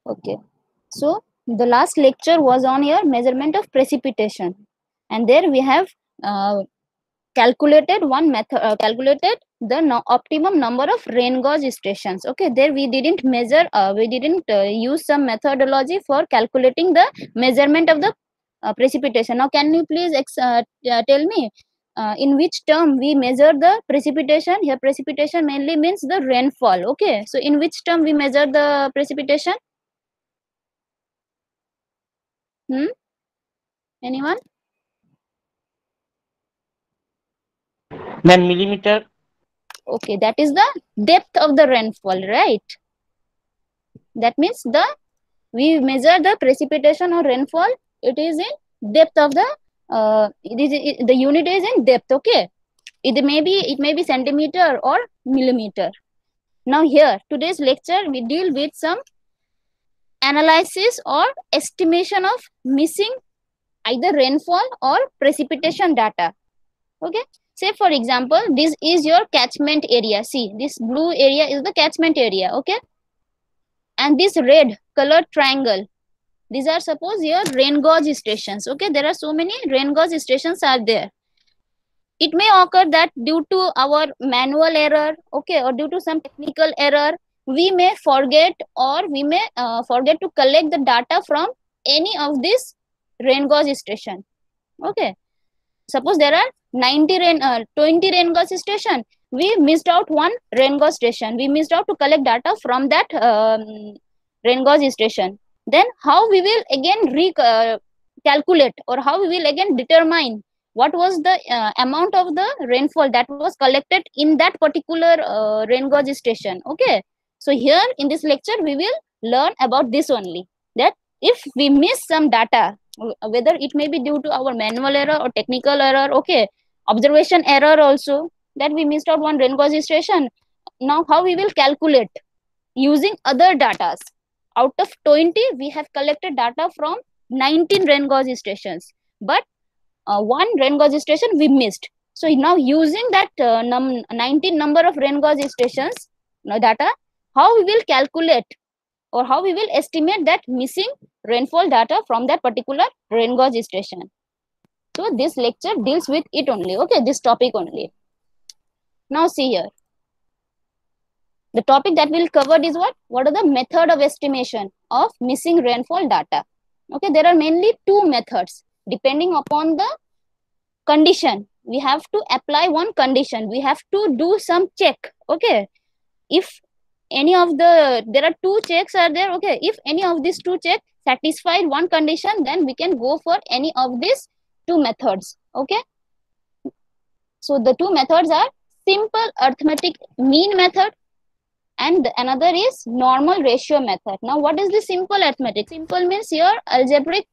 Okay. So the last lecture was on your measurement of precipitation, and there we have calculated one method, calculated the optimum number of rain gauge stations. Okay, there we didn't measure, we didn't use some methodology for calculating the measurement of the precipitation. Now can you please tell me in which term we measure the precipitation? Here precipitation mainly means the rainfall. Okay, so in which term we measure the precipitation? Anyone? Ma'am, millimeter. Okay, that is the depth of the rainfall, right? That means the we measure the precipitation or rainfall. It is in depth of the the unit is in depth. Okay, it may be centimeter or millimeter. Now here today's lecture we deal with some analysis or estimation of missing either rainfall or precipitation data. Okay, say for example this is your catchment area. See, this blue area is the catchment area. Okay, and this red colored triangle, these are suppose your rain gauge stations. Okay, there are so many rain gauge stations are there. It may occur that due to our manual error, okay, or due to some technical error, we may forget or we may forget to collect the data from any of this rain gauge station. Okay, suppose there are 20 rain gauge station, we missed out one rain gauge station, we missed out to collect data from that rain gauge station. Then how we will again calculate, or how we will again determine what was the amount of the rainfall that was collected in that particular rain gauge station. Okay, so here in this lecture we will learn about this only, that if we miss some data, whether it may be due to our manual error or technical error, okay, observation error also, that we missed out one rain gauge station. Now how we will calculate using other data? Out of 20 we have collected data from 19 rain gauge stations, but one rain gauge station we missed. So now using that 19 number of rain gauge stations data, how we will calculate or how we will estimate that missing rainfall data from that particular rain gauge station. So this lecture deals with it only. Okay, this topic only. Now see here, the topic that we'll cover is what are the method of estimation of missing rainfall data. Okay, there are mainly two methods depending upon the condition. We have to apply one condition, we have to do some check. Okay, if any of the, there are two checks are there. Okay, if any of these two checks satisfied one condition, then we can go for any of these two methods. Okay, so the two methods are simple arithmetic mean method and another is normal ratio method. Now what is the simple arithmetic? Simple means your algebraic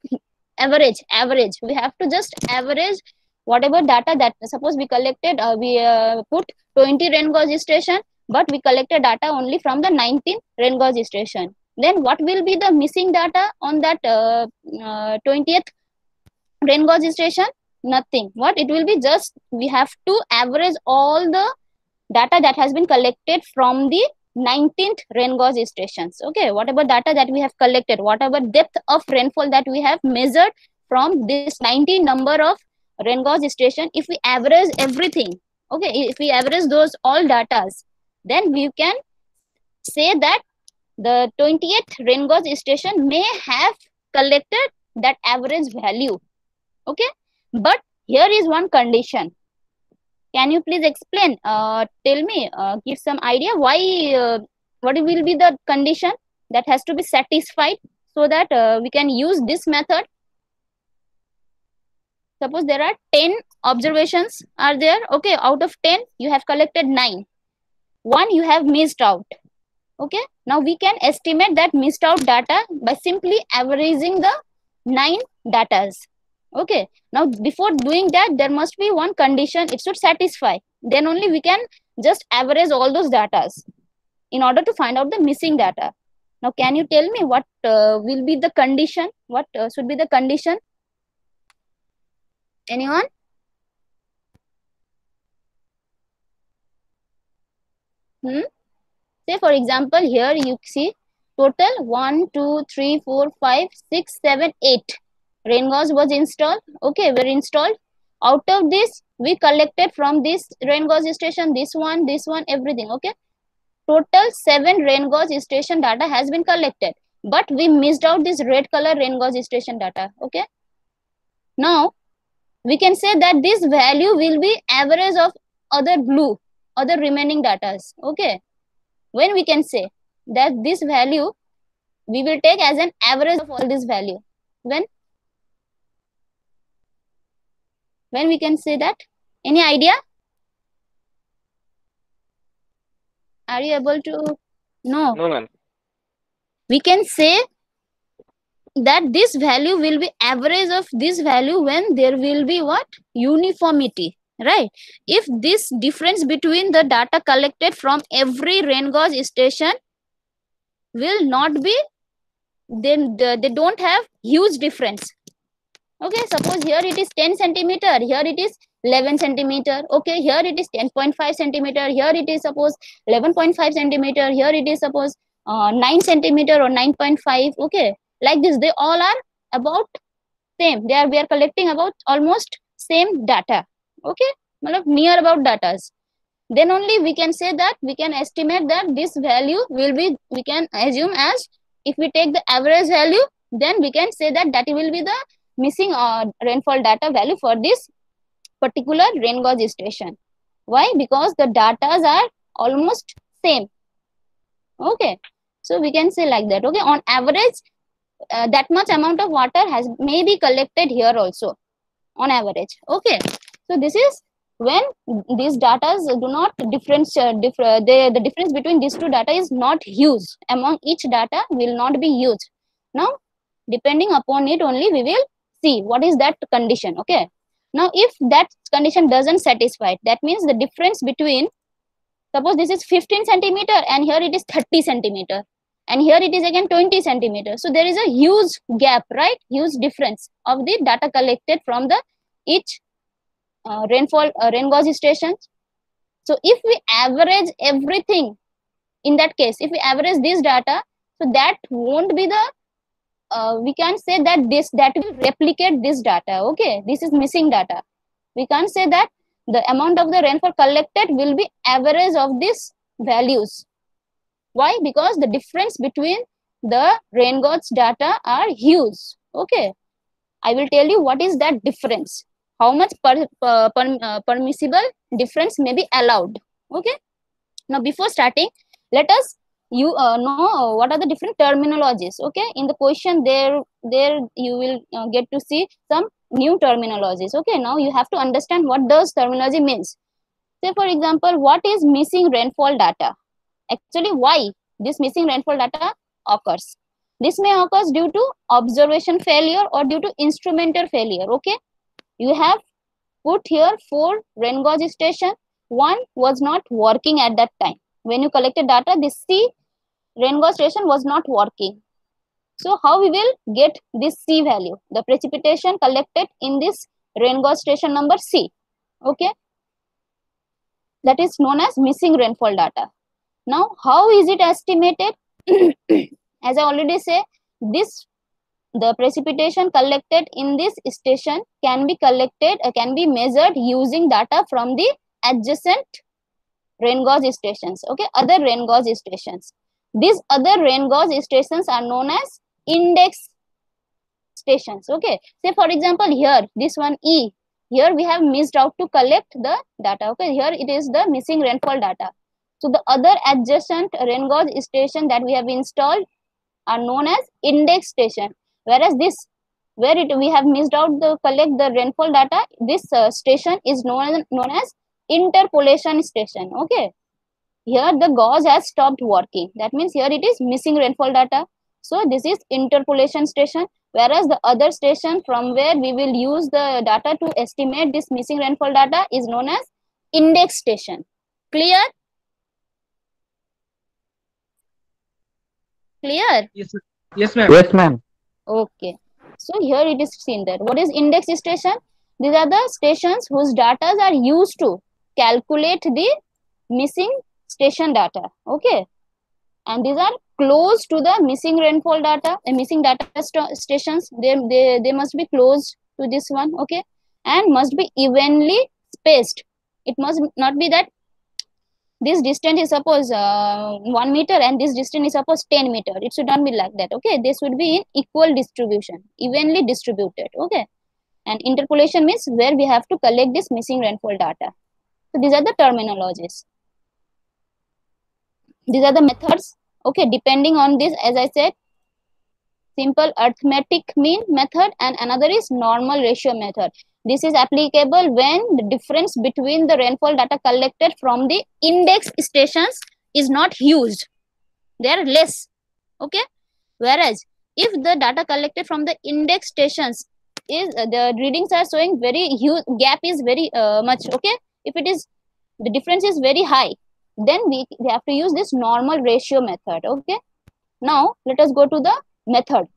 average. We have to just average whatever data that, suppose we collected, we put 20 rain gauge station, but we collected data only from the 19 rain gauge station. Then what will be the missing data on that 20th rain gauge station? Nothing. What it will be, just we have to average all the data that has been collected from the 19th rain gauge stations. Okay, whatever data that we have collected, whatever depth of rainfall that we have measured from this 19 number of rain gauge station, if we average everything, okay, if we average those all datas, then we can say that the 20th rain gauge station may have collected that average value. Okay, but here is one condition. Can you please explain, tell me, give some idea why, what will be the condition that has to be satisfied so that we can use this method? Suppose there are 10 observations are there. Okay, out of 10 you have collected 9, one you have missed out. Okay, now we can estimate that missed out data by simply averaging the 9 datas. Okay, now before doing that there must be one condition, it should satisfy, then only we can just average all those datas in order to find out the missing data. Now can you tell me what will be the condition, what should be the condition? Anyone? Say for example here you see Total 1, 2, 3, 4, 5, 6, 7, 8 rain gauge was installed. Okay, were installed. Out of this, we collected from this rain gauge station, this one, everything. Okay, total 7 rain gauge station data has been collected, but we missed out this red color rain gauge station data. Okay, now we can say that this value will be average of other remaining datas. Okay, when we can say that this value we will take as an average of all this value, when we can say that, any idea? Are you able to? No, ma'am. we can say that this value will be average of this value when there will be what? Uniformity, right? If this difference between the data collected from every rain gauge station will not be, then they don't have huge difference. Okay, suppose here it is 10 centimeter, here it is 11 centimeter. Okay, here it is 10.5 centimeter, here it is suppose 11.5 centimeter, here it is suppose 9 centimeter or 9.5. Okay, like this, they all are about same. We are collecting about almost same data. Okay, near about datas. Then only we can say that, we can estimate that this value will be, we can assume as, if we take the average value, then we can say that will be the missing rainfall data value for this particular rain gauge station. Why? Because the datas are almost same. Okay, so we can say like that. Okay, on average, that much amount of water may be collected here also, on average. Okay, so this is when these data do not the difference between these two data is not huge. Among each data will not be huge. Now, depending upon it only, we will see what is that condition. Okay, now if that condition doesn't satisfy, that means the difference between, suppose this is 15 centimeter and here it is 30 centimeter and here it is again 20 centimeters. So there is a huge gap, right? Huge difference of the data collected from the each rain gauge stations. So if we average everything, in that case, if we average this data, so that won't be the, we can't say that that will replicate this data. Okay, this is missing data. We can't say that the amount of the rainfall collected will be average of these values. Why? Because the difference between the rain gauge data are huge. Okay, I will tell you what is that difference. How much permissible difference may be allowed. Okay. Now, before starting, let us know what are the different terminologies. Okay, in the question there you will get to see some new terminologies. Okay, now you have to understand what does terminology means. Say for example, what is missing rainfall data? Actually, why this missing rainfall data occurs? This may occur due to observation failure or due to instrumental failure. Okay, you have put here 4 rain gauge station. One was not working at that time. When you collected data, this C rain gauge station was not working. So how we will get this C value? The precipitation collected in this rain gauge station number C. Okay, that is known as missing rainfall data. Now, how is it estimated? As I already say, the precipitation collected in this station can be measured using data from the adjacent rain gauge stations. Okay, other rain gauge stations. These other rain gauge stations are known as index stations. Okay, say for example here, this one E, here we have missed out to collect the data. Okay, here it is the missing rainfall data. So the other adjacent rain gauge station that we have installed are known as index station. Whereas this, where we have missed out to collect the rainfall data, this station is known as interpolation station. Okay, here the gauge has stopped working. That means here it is missing rainfall data. So this is interpolation station. Whereas the other station from where we will use the data to estimate this missing rainfall data is known as index station. Clear? Clear? Yes, yes, ma'am. Yes, ma'am. Okay. So here it is seen there. What is index station? These are the stations whose data are used to calculate the missing station data. Okay. and these are close to the missing rainfall data, missing data stations. They must be close to this one, okay, and must be evenly spaced. It must not be that this distance is suppose 1 meter and this distance is suppose 10 meter. It should not be like that, okay. This would be in equal distribution, evenly distributed, okay. And interpolation means where we have to collect this missing rainfall data. So these are the terminologies. These are the methods, okay. Depending on this, as I said, simple arithmetic mean method and another is normal ratio method. This is applicable when the difference between the rainfall data collected from the index stations is not huge. They are less, okay. Whereas if the data collected from the index stations is the readings are showing very huge, gap is very much, okay. If it is the difference is very high, then we have to use this normal ratio method, okay. Now let us go to the method.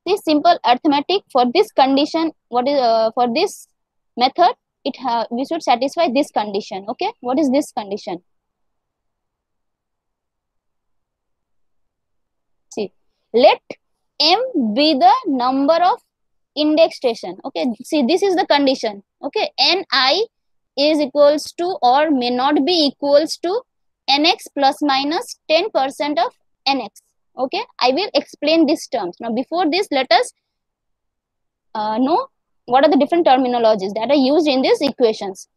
This simple arithmetic for this condition, what is for this method, we should satisfy this condition, okay. What is this condition? See, let m be the number of index station, okay. See, this is the condition, okay. Ni is equals to or may not be equals to nx plus minus 10% of nx, okay. I will explain these terms. Now before this, let us know what are the different terminologies that are used in these equations.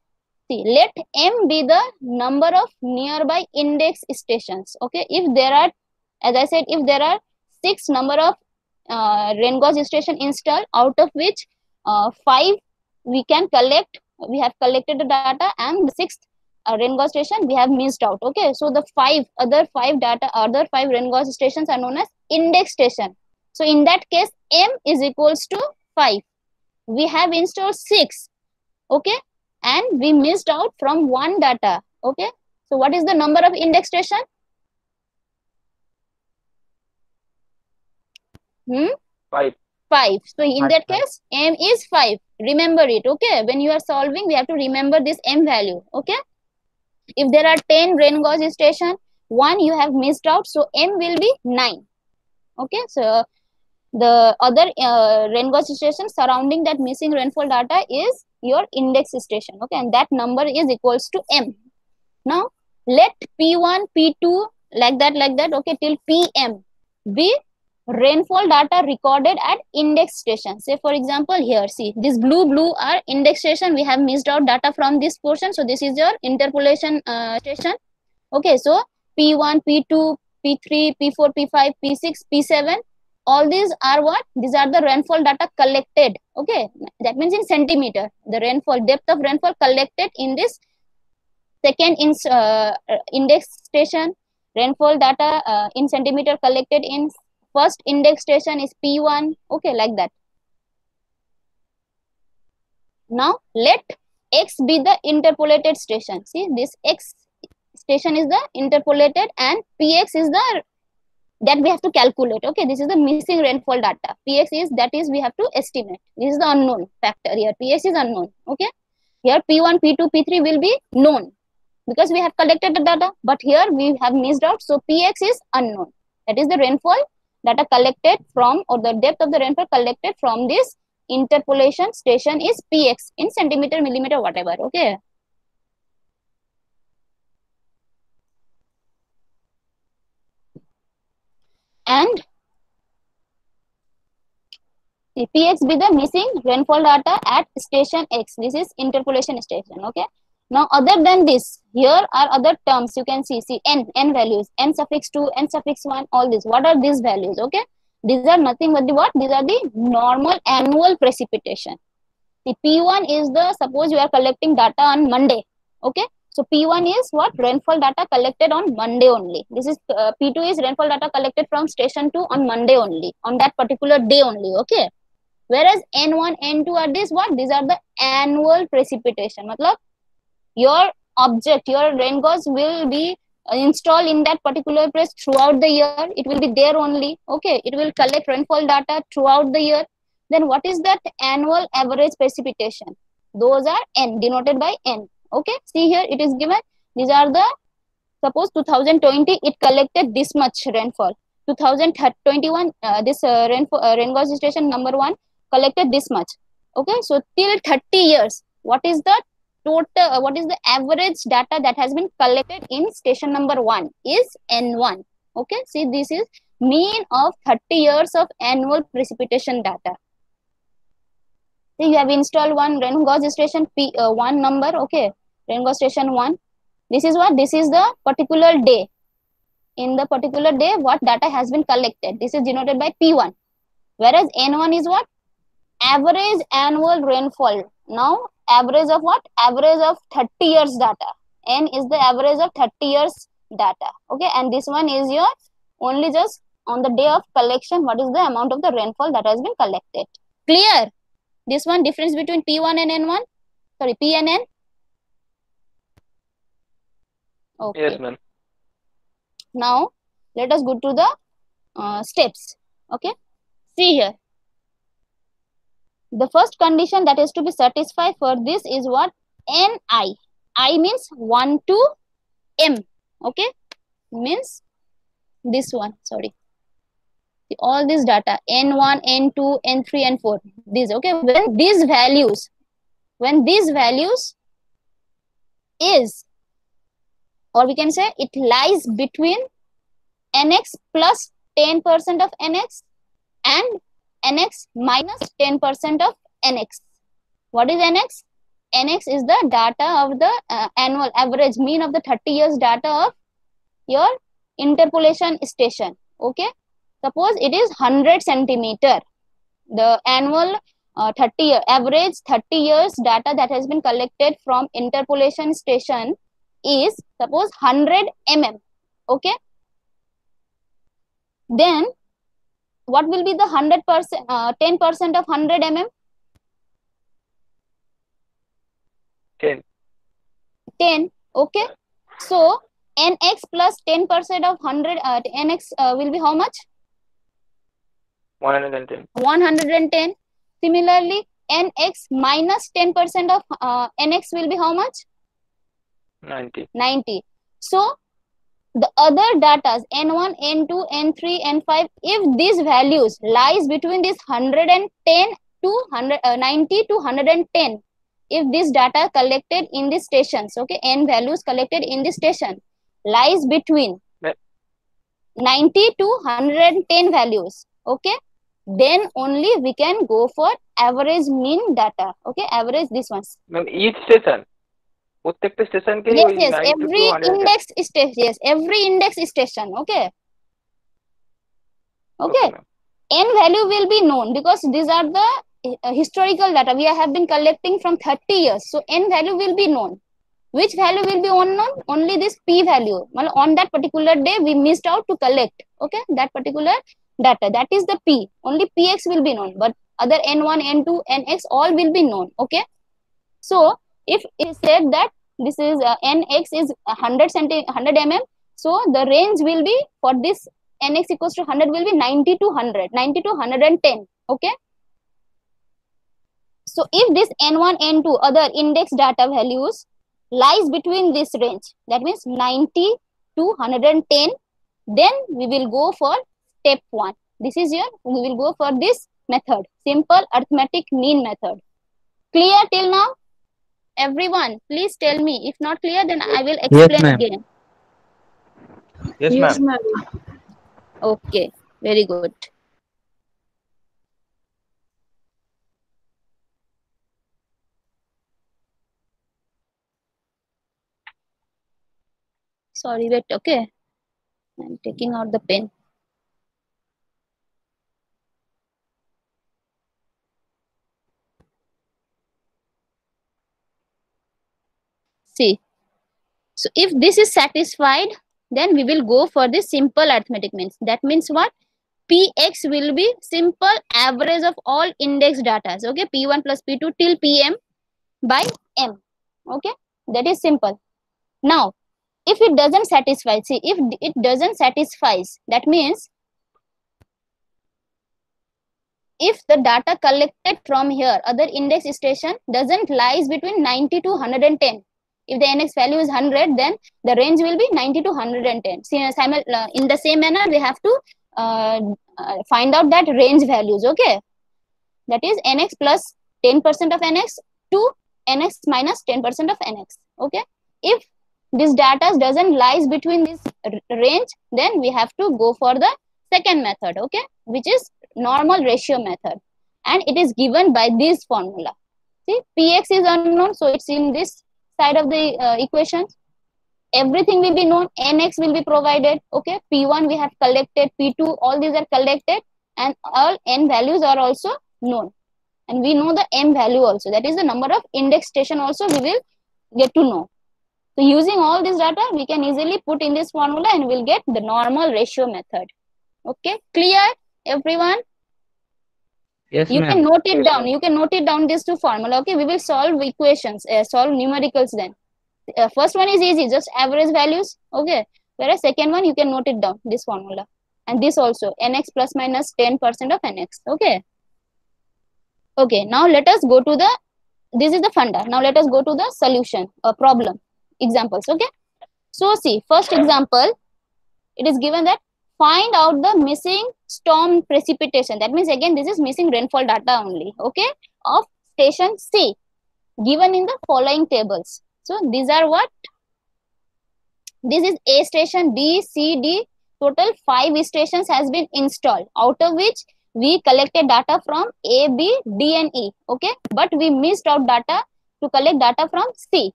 See, let m be the number of nearby index stations, okay. If there are, as I said, if there are 6 number of rain gauge station installed, out of which 5 we can collect, we have collected the data, and the 6th rain gauge station we have missed out, okay. So the other five rain gauge stations are known as index station. So in that case, m is equals to 5. We have installed 6, okay, and we missed out from 1 data, okay. So what is the number of index station? 5. 5. So in that case, m is 5. Remember it, okay. When you are solving, we have to remember this m value, okay. If there are 10 rain gauge station, 1 you have missed out, so m will be 9, okay. So the other rain gauge station surrounding that missing rainfall data is your index station, okay, and that number is equals to m. Now let p1, p2 like that, okay, till pm be rainfall data recorded at index station. Say for example, here, see, this blue are index station. We have missed out data from this portion, so this is your interpolation station, okay. So p1, p2, p3, p4, p5, p6, p7, all these are what? These are the rainfall data collected, okay. That means in centimeter, the rainfall, depth of rainfall collected in this second index station. Rainfall data in centimeter collected in first index station is p1, okay, like that. Now let x be the interpolated station. See, this x station is the interpolated and px is the that we have to calculate, okay. This is the missing rainfall data. Px is, that is we have to estimate. This is the unknown factor here. Px is unknown, okay. Here p1, p2, p3 will be known because we have collected the data, but here we have missed out, so px is unknown. That is the rainfall data collected from, or the depth of the rainfall collected from this interpolation station is px in centimeter, millimeter, whatever, okay. And px be the missing rainfall data at station x. This is interpolation station, okay. Now other than this, here are other terms you can see n values, n suffix 2, n suffix 1, all this. What are these values, okay? These are nothing but the what? These are the normal annual precipitation. The p1 is the, suppose you are collecting data on Monday, okay. So p1 is what? Rainfall data collected on Monday only. This is p2 is rainfall data collected from station 2 on Monday only, on that particular day only, okay. Whereas n1, n2 are this what? These are the annual precipitation. Matlab, your object, your rain gauge will be installed in that particular place throughout the year. It will be there only, okay. It will collect rainfall data throughout the year. Then what is that annual average precipitation? Those are n, denoted by n, okay. See here, it is given. These are the Suppose 2020 it collected this much rainfall. 2021 this rain gauge station number 1 collected this much. Okay, so till 30 years, what is the total? What is the average data that has been collected in station number 1 is N1. Okay, see, this is mean of 30 years of annual precipitation data. See, you have installed one rain gauge station P1 number. Okay, rain gauge station 1. This is what? This is the particular day. In the particular day, what data has been collected? This is denoted by P1. Whereas N1 is what? Average annual rainfall. Now, average of what? Average of 30 years data. N is the average of 30 years data. Okay, and this one is your only just on the day of collection, what is the amount of the rainfall that has been collected. Clear? This one, difference between P1 and N1? Sorry, P and N? Okay. Yes, ma'am. Now, let us go to the steps. Okay. See here. The first condition that is to be satisfied for this is what? Ni. I means 1 to M. Okay. Means this one. Sorry. See, all this data. N1, N2, N3, and 4. These. Okay. When these values is, or we can say it lies between Nx plus 10% of Nx and Nx minus 10% of Nx. What is Nx? Nx is the data of the annual average mean of the 30 years data of your interpolation station. Okay. Suppose it is 100 centimeter. The annual average 30 years data that has been collected from interpolation station is suppose 100 mm. Okay. Then what will be the 100%, 10% of 100 mm? 10. Okay. So Nx plus 10% of 100, Nx will be how much? 110. 110. Similarly, Nx minus 10% of Nx will be how much? 90. 90. So the other data N1, N2, N3, N5, if these values lies between this 110 to 90 to 110, if this data collected in the stations, okay, N values collected in the station lies between 90 to 110 values, okay, then only we can go for average mean data. Okay, average this ones. Ma'am, each station, প্রত্যেকটা station K yes, yes, every index station, yes, every index station. Okay. Okay. N value will be known because these are the historical data we have been collecting from 30 years. So N value will be known. Which value will be unknown? Only this P value. Well, on that particular day we missed out to collect. Okay, that particular data, that is the P. Only Px will be known, but other N1, N2, Nx all will be known. Okay. So if it is said that this is Nx is 100 mm, so the range will be for this Nx equals to 100 will be 90 to 100, 90 to 110. Okay. So if this N1, N2 other index data values lies between this range, that means 90 to 110, then we will go for step 1. This is your, we will go for this method, simple arithmetic mean method. Clear till now? Everyone, please tell me. If not clear, then I will explain again. Yes, ma'am. Okay, very good. Sorry, wait, okay. I'm taking out the pen. See, so if this is satisfied, then we will go for the simple arithmetic means. That means what? Px will be simple average of all index data. Okay, P1 plus P2 till Pm by M. Okay, that is simple. Now, if it doesn't satisfy, see, if it doesn't satisfy, that means if the data collected from here, other index station doesn't lies between 90 to 110, If the nx value is 100, then the range will be 90 to 110. See, in the same manner, we have to find out that range values. Okay, that is nx plus 10% of nx to nx minus 10% of nx. Okay, if this data doesn't lies between this range, then we have to go for the second method. Okay, which is normal ratio method, and it is given by this formula. See, px is unknown, so it's in this side of the equation. Everything will be known, nx will be provided. Okay, p1 we have collected, p2, all these are collected, and all n values are also known, and we know the m value also, that is the number of index station also we will get to know. So using all this data, we can easily put in this formula and we'll get the normal ratio method. Okay, clear everyone? Yes, You ma'am. can note it Yes, down. ma'am. You can note it down, these two formula. Okay, we will solve equations, solve numericals then. First one is easy, just average values. Okay, whereas second one you can note it down, this formula, and this also, nx plus minus 10% of nx. Okay. Okay, now let us go to the, this is the funda. Now let us go to the solution, problem, examples. Okay. So see, first example, it is given that find out the missing storm precipitation. That means again this is missing rainfall data only. Okay, of station C, given in the following tables. So these are what? This is A station, B, C, D. Total 5 stations has been installed, out of which we collected data from A, B, D and E. Okay, but we missed out data to collect data from C.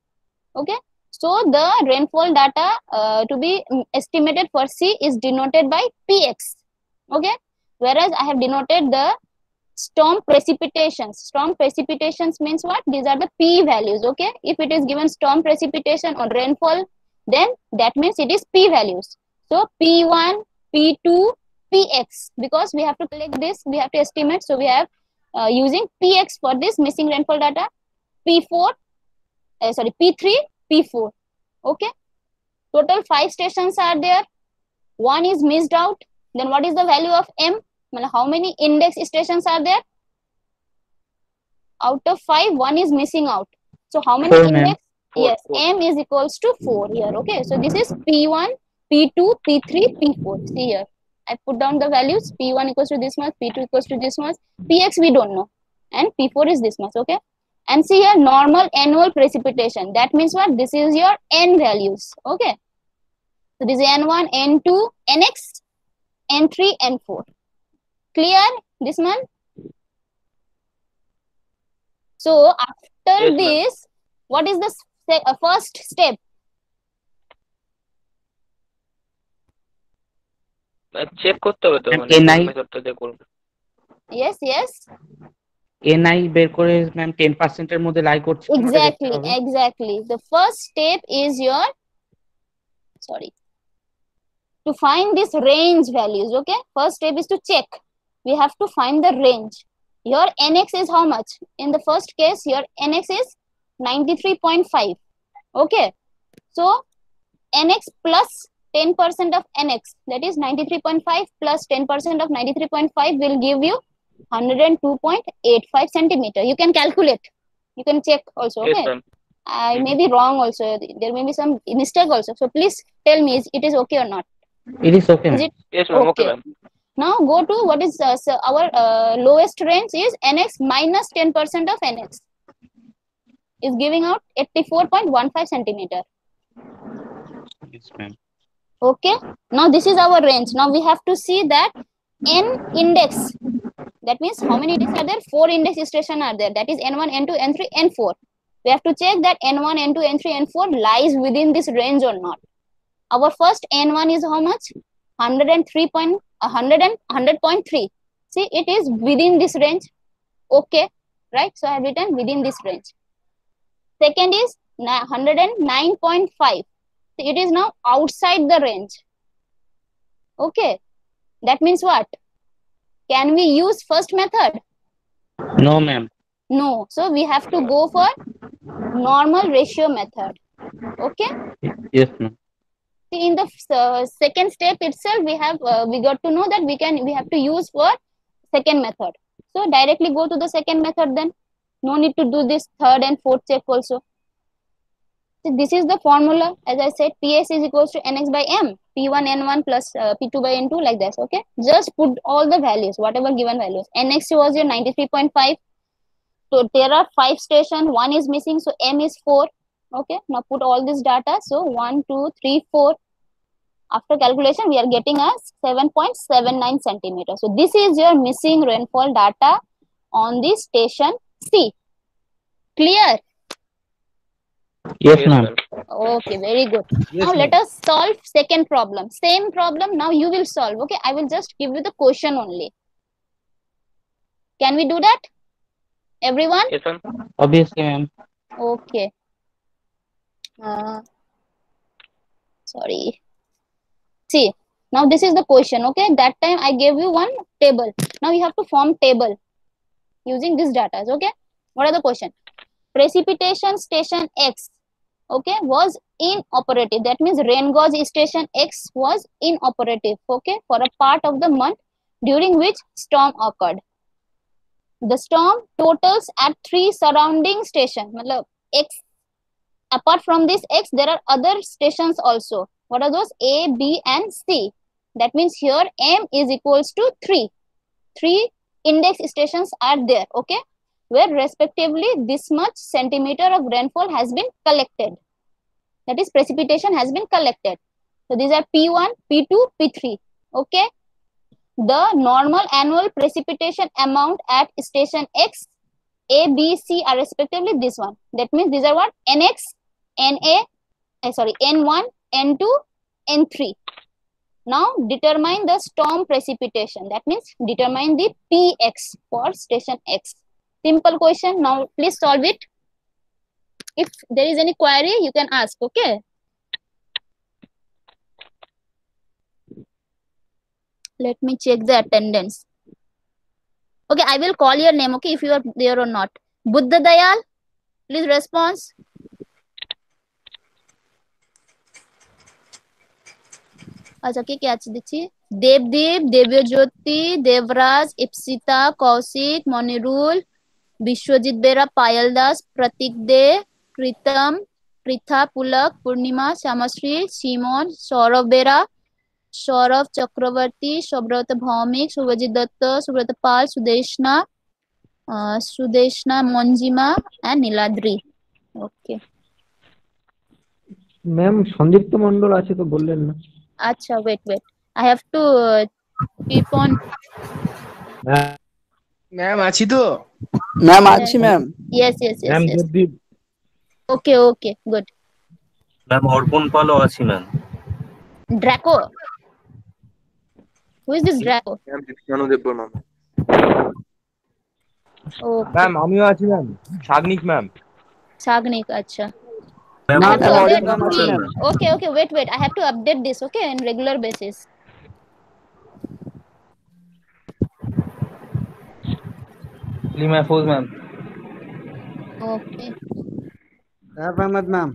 Okay, so the rainfall data to be estimated for C is denoted by Px. Okay, whereas I have denoted the storm precipitations. Storm precipitations means what? These are the P values. Okay, if it is given storm precipitation or rainfall, then that means it is P values. So P1, P2, Px, because we have to collect this, we have to estimate. So we have using Px for this missing rainfall data. P4, sorry, P3, P4. Okay, total 5 stations are there. One is missed out. Then what is the value of M? How many index stations are there? Out of 5, one is missing out. So how many 4, index? ma'am. Yes, Four. M is equals to 4 here. Okay, so this is P1, P2, P3, P4. See here, I put down the values. P1 equals to this much, P2 equals to this much, Px we don't know, and P4 is this much. Okay, and see here, normal annual precipitation. That means what? This is your N values. Okay, so this is N1, N2, Nx, N3, N4. Clear this one? So after Yes, ma'am. this, what is the first step? Check করতে হবে তো, Ma'am, মানে NI মেথডটা দিয়ে করব। Yes, yes. NI বের করে ma'am 10% এর মধ্যে লাই করছে কিনা ওটা দেখতে Exactly, হবে। exactly. The first step is your, sorry, to find this range values. Okay, first step is to check. We have to find the range. Your nx is how much? In the first case, your nx is 93.5. Okay, so nx plus 10% of nx, that is 93.5 plus 10% of 93.5 will give you 102.85 centimeter. You can calculate. You can check also. Yes, Okay, ma'am. I may be wrong also. There may be some mistake also. So please tell me, it is okay or not? It is okay, Is ma'am. it Yes, ma'am. Okay, okay? ma'am. Now go to what is so our lowest range is nx minus 10% of nx is giving out 84.15 centimeter. Yes, ma'am. Okay, now this is our range. Now we have to see that n index, that means how many index are there? 4 index station are there, that is n1, n2, n3, n4. We have to check that n1, n2, n3, n4 lies within this range or not. Our first n1 is how much? 100.3. See, it is within this range. Okay, right? So I have written within this range. Second is 109.5. It is now outside the range. Okay, that means what? Can we use first method? No, ma'am. No, so we have to go for normal ratio method. Okay, Yes, ma'am. see, in the second step itself, we got to know that we have to use for second method. So directly go to the second method then. No need to do this third and fourth check also. So this is the formula. As I said, PS is equals to Nx by M, P1 N1 plus P2 by N2, like this. Okay, just put all the values, whatever given values. Nx was your 93.5. So there are 5 stations, 1 is missing, so M is 4. Okay, now put all this data. So 1, 2, 3, 4. After calculation, we are getting a 7.79 centimeters. So this is your missing rainfall data on the station C. Clear? Yes, Yes, ma'am. ma'am. Okay, very good. Yes, Now let ma'am. us solve second problem. Same problem now you will solve. Okay, I will just give you the question only. Can we do that? Everyone? Yes, ma'am. Obviously, ma'am. Okay. Sorry. See, now this is the question. Okay, that time I gave you one table. Now you have to form table using this data. Okay, what are the question? Precipitation station X, okay, was inoperative. That means rain gauge station X was inoperative, okay, for a part of the month during which storm occurred. The storm totals at 3 surrounding stations. Matlab, X, apart from this X, there are other stations also. What are those? A, B and C. That means here M is equals to 3. 3 index stations are there, okay, where respectively this much centimeter of rainfall has been collected. That is, precipitation has been collected. So these are P1, P2, P3. Okay. The normal annual precipitation amount at station X, A, B, C are respectively this one. That means these are what? NX, N1, N2, N3. Now determine the storm precipitation. That means determine the PX for station X. Simple question. Now please solve it. If there is any query, you can ask. Okay. Let me check the attendance. Okay, I will call your name. Okay, if you are there or not. Buddha Dayal, please respond. अच्छा क्या दिखी? Devdeep, देव्यज्योति, Devraj, Ipsita, Kaushik, Manirul, Biswajit Bera, Payel Das, Pratik De, Pritam, Pritha, Pulak, Purnima, Shyamashree, Simon, Sourav Bera, Sourav Chakraborty, Subrata Bhowmik, Subhajit Dutta, Subrata Pal, Sudeshna Manjima and Niladri. Okay ma'am Sandipta Mondal আছে তো বললেন না. अच्छा wait I have to keep on. Ma'am আছি তো? ম্যাম আছি ma'am. yes ma'am Debdeep. okay good. Ma'am Arpan পালও আছি ma'am. Draco, who is this Draco? Ma'am Dipkanu Deb ma'am. Okay, ma'am আমিও আছি ma'am. Sagnik ma'am. Sagnik, acha. Ma'am I have to ma'am update. Ma'am আছে ma'am. Okay wait I have to update this, okay, in regular basis. লি Mahfuz ma'am. Okay, Ahmad ma'am.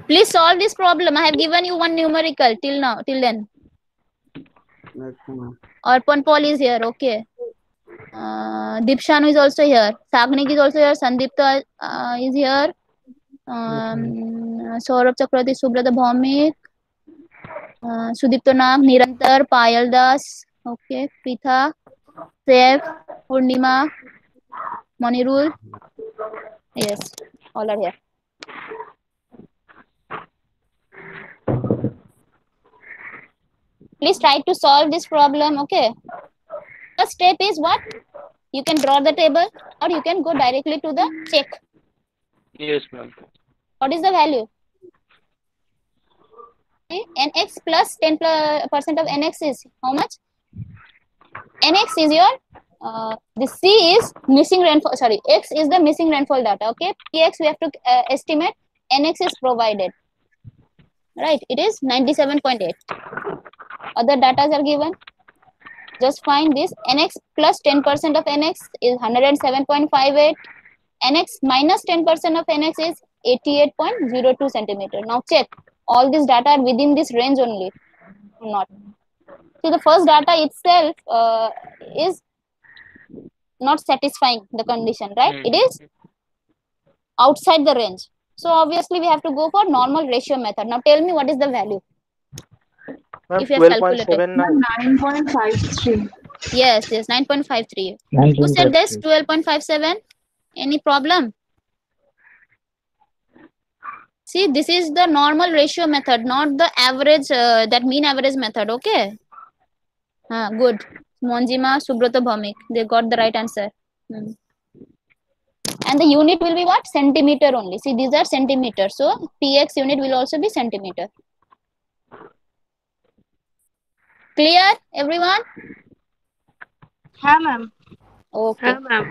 please solve this problem. I have given you one numerical till then. Arpan Paul is here. Okay. Dipshanu is also here. Sagnik is also here. Sandipta is here. Saurabh Chakravarti, Subrata Bhaumik, Sudipto Nag, Nirantar, Payal Das, okay, Pritha, Sev, Purnima, Monirul. Yes, all are here. Please try to solve this problem, okay? First step is what? You can draw the table or you can go directly to the check. Yes, ma'am. What is the value? Okay, Nx plus 10% of Nx is how much? Nx is your, the C is missing rainfall, sorry, X is the missing rainfall data, okay? Px we have to estimate, Nx is provided, right? It is 97.8. Other data are given. Just find this. Nx plus 10% of Nx is 107.58. Nx minus 10% of Nx is 88.02 centimeter. Now check. All these data are within this range only. Not. So the first data itself is not satisfying the condition, right? It is outside the range. So obviously we have to go for normal ratio method. Now tell me what is the value Ma'am, if you have calculated. 12.79. 9.53. Yes, 9.53. Who 9.53. said this? 12.57. Any problem? See, this is the normal ratio method, not the average, that mean average method. Okay. Good. Monjima, Subrata, Bhaumik, they got the right answer. And the unit will be what? Centimeter only. See, these are centimeters. So px unit will also be centimeter. Clear, everyone? हाँ ma'am. Okay. हाँ ma'am.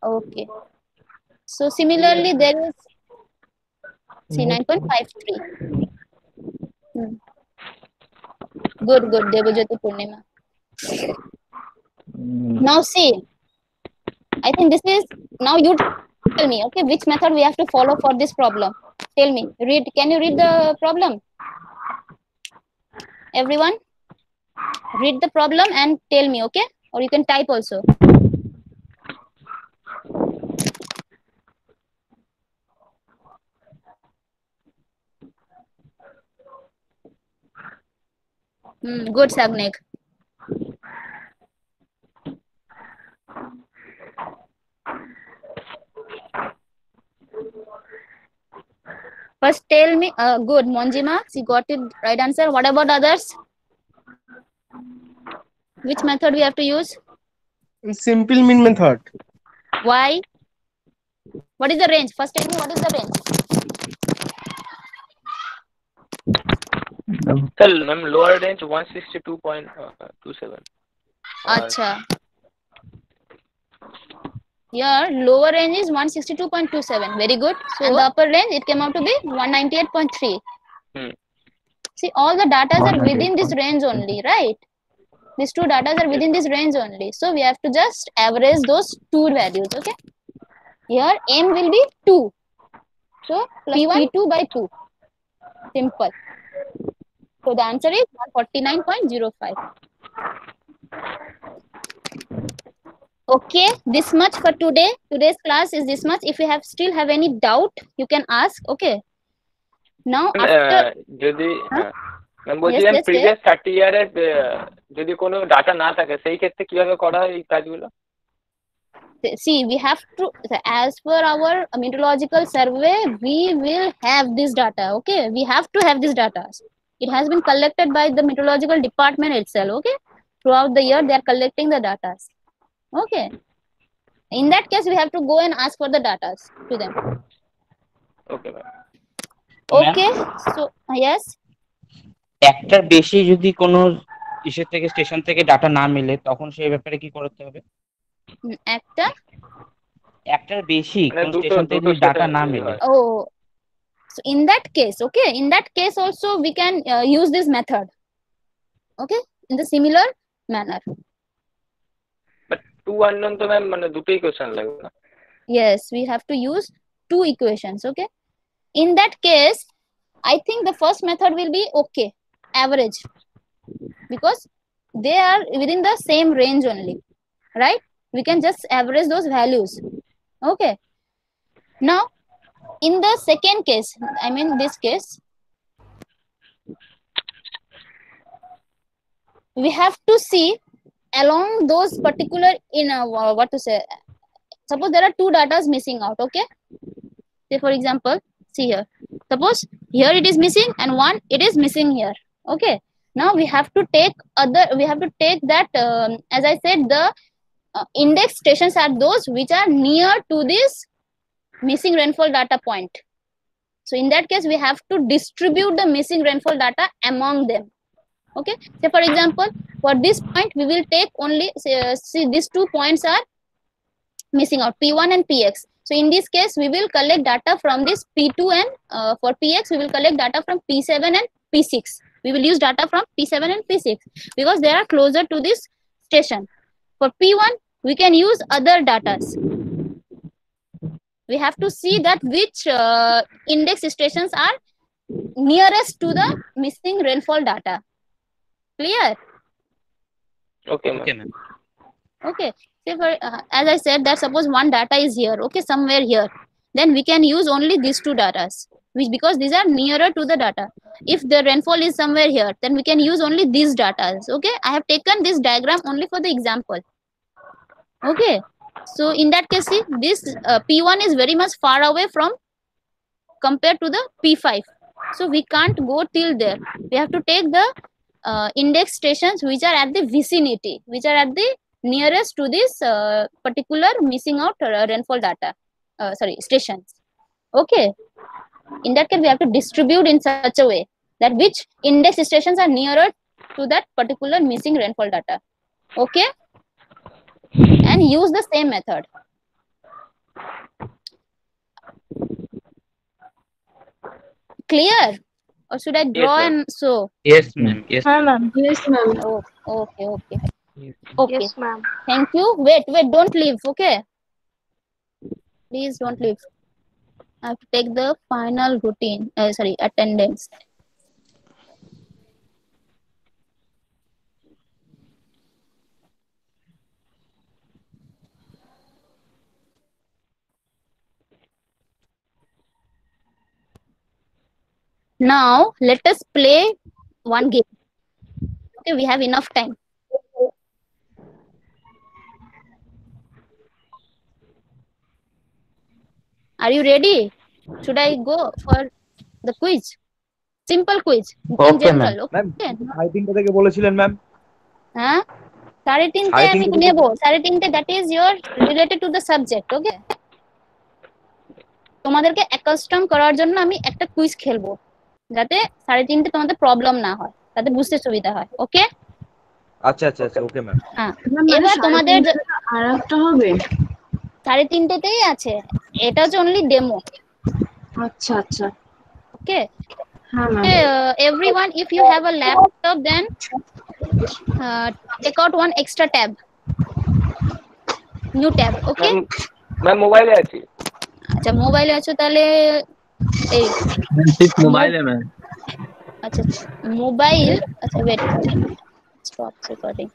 Okay. So similarly, there is, see, 9.53. Good, good. Devajyoti Purnima. Now see, I think this is, now you tell me, okay, which method we have to follow for this problem. Tell me, read, can you read the problem? Everyone? Read the problem and tell me, okay? Or you can type also. Good, Sagnik. First tell me, good, Monjima, she got it right answer. What about others? Which method we have to use? Simple mean method. Why? What is the range? First tell me what is the range? Sir, ma'am, lower range 162.27. Acha. Here, lower range is 162.27. Very good. So, and the upper range, it came out to be 198.3. See, all the data are within this range only, right? These two data are within this range only. So, we have to just average those two values, okay? Here, m will be 2. So, plus P1, P2 by 2. Simple. So, the answer is 149.05. Okay, this much for today. Today's class is this much. If you have still have any doubt, you can ask. Okay. Now after যদি ma'am বলছিলাম previous 30 ইয়ারের যদি কোনো data না থাকে সেই ক্ষেত্রে কিভাবে করা হয় এই কাজগুলো? See, we have to, as per our meteorological survey, we will have this data. Okay, we have to have this data. It has been collected by the meteorological department itself. Okay, throughout the year they are collecting the data. Okay, in that case we have to go and ask for the data to them. Okay, ma'am. Okay, so yes. একটার বেশি যদি কোনো ইসের থেকে station থেকে data না মিলে তখন সেই ব্যাপারে কি করতে হবে? একটার বেশি কোন স্টেশন থেকে যদি ডাটা না মিলে, oh, so in that case, okay, in that case also we can use this method, okay, in the similar manner. But two unknown to ma'am মানে দুটো ইকুয়েশন লাগবে না? Yes, we have to use two equations. Okay, in that case I think the first method will be okay, average, because they are within the same range only, right? We can just average those values. Okay, now in the second case, I mean this case, we have to see along those particular what to say, suppose there are two data missing out. Okay, say for example, see here, suppose here it is missing and one it is missing here. Okay, now we have to take that as I said, the index stations are those which are near to this missing rainfall data point. So in that case we have to distribute the missing rainfall data among them. Okay, say for example, for this point we will take only see these 2 points are missing out, P1 and Px. So in this case we will collect data from this P2 and for Px we will collect data from P7 and P6. We will use data from P7 and P6 because they are closer to this station. For P1 we can use other data. We have to see that which index stations are nearest to the missing rainfall data. Clear? Okay, ma'am. Okay, say for as I said that suppose one data is here, okay, somewhere here. then we can use only these two datas, which because these are nearer to the data. If the rainfall is somewhere here, then we can use only these datas. Okay, I have taken this diagram only for the example. Okay, so in that case, see, this P1 is very much far away from compared to the P5, so we can't go till there. We have to take the index stations which are at the vicinity, which are at the nearest to this particular missing out rainfall data, stations. Okay, in that case we have to distribute in such a way that which index stations are nearer to that particular missing rainfall data. Okay, and use the same method. Clear? Or should I draw ma'am. and show? Yes, ma'am. Yes. Hi, ma'am. Yes, ma'am. Oh, okay. Yes. Okay. Yes, ma'am. Thank you. Wait, don't leave. Okay. Please don't leave. I have to take the final routine. Attendance. Now let us play one game. Okay, we have enough time. Are you ready? Should I go for the quiz? Simple quiz. In Okay, general. Ma'am Okay. 3:30 থেকে বলেছিলেন ma'am হ্যাঁ 3:30 আমি 3:30 নেব 3:30 that is your related to the subject. Okay, তোমাদেরকে accustom করার জন্য আমি একটা কুইজ খেলবো যাতে 3:30 তোমাদের প্রবলেম না হয়, তাতে বুঝতে সুবিধা হয়। ওকে, আচ্ছা আচ্ছা আচ্ছা ওকে ম্যাম হ্যাঁ এবার তোমাদের আর একটা হবে। 3:30তেই আছে, এটা হচ্ছে অনলি ডেমো। আচ্ছা আচ্ছা। ওকে, হ্যাঁ ma'am. everyone, if you have a laptop, then take out one extra tab, new tab. Okay, ma'am মোবাইলে আছি। আচ্ছা মোবাইলে আছো তাহলে এই মোবাইলে ম্যাম। আচ্ছা মোবাইল, আচ্ছা ওয়েট, স্টপ রেকর্ডিং।